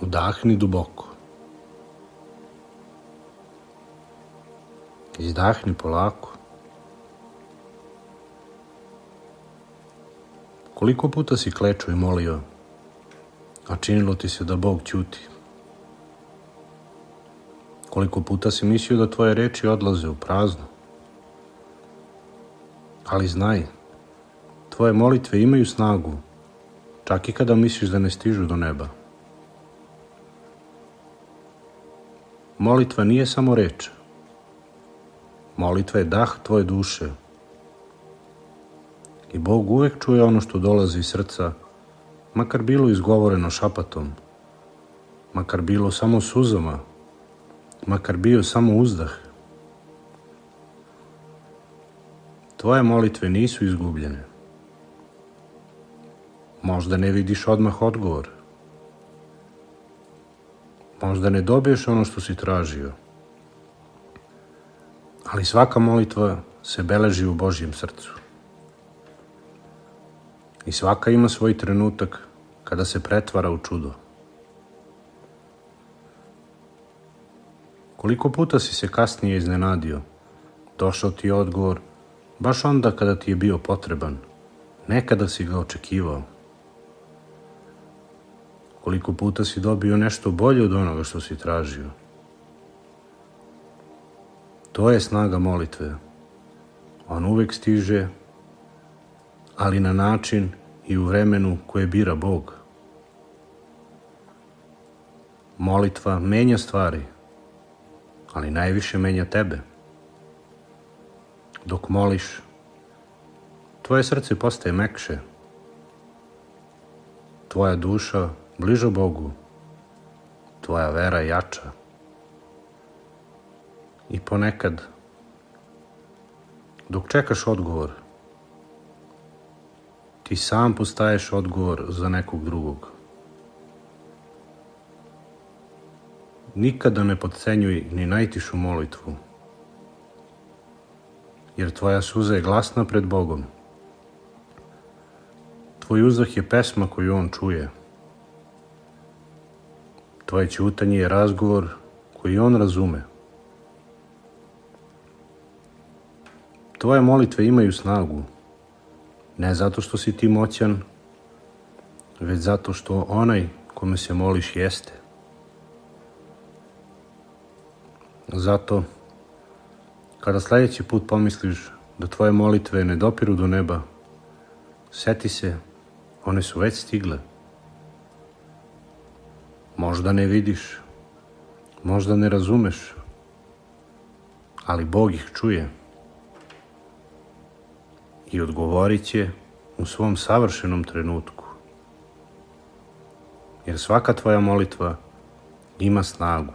Udahni duboko. Izdahni polako. Koliko puta si klečao i molio, a činilo ti se da Bog ćuti? Koliko puta si mislio da tvoje reči odlaze u prazno? Ali znaj, tvoje molitve imaju snagu, čak i kada misliš da ne stižu do neba. Molitva nije samo reč. Molitva je dah tvoje duše. I Bog uvek čuje ono što dolazi iz srca, makar bilo izgovoreno šapatom, makar bilo samo suzama, makar bio samo uzdah. Tvoje molitve nisu izgubljene. Možda ne vidiš odmah odgovor. Možda ne dobiješ ono što si tražio. Ali svaka molitva se beleži u Božjem srcu. I svaka ima svoj trenutak kada se pretvara u čudo. Koliko puta si se kasnije iznenadio, došao ti je odgovor baš onda kada ti je bio potreban, ne kada si ga očekivao. Koliko puta si dobio nešto bolje od onoga što si tražio. To je snaga molitve. On uvek stiže, ali na način i u vremenu koje bira Bog. Molitva menja stvari, ali najviše menja tebe. Dok moliš, tvoje srce postaje mekše, tvoja duša bliža Bogu, tvoja vera jača. I ponekad, dok čekaš odgovor, ti sam postaješ odgovor za nekog drugog. Nikada ne potcenjuj ni najtišu molitvu, jer tvoja suza je glasna pred Bogom. Tvoj uzdah je pesma koju On čuje. Tvoje ćutanje je razgovor koji On razume. Tvoje molitve imaju snagu, ne zato što si ti moćan, već zato što onaj kome se moliš jeste. Zato, kada sledeći put pomisliš da tvoje molitve ne dopiru do neba, seti se, one su već stigle. Možda ne vidiš, možda ne razumeš, ali Bog ih čuje i odgovorit će u svom savršenom trenutku. Jer svaka tvoja molitva ima snagu.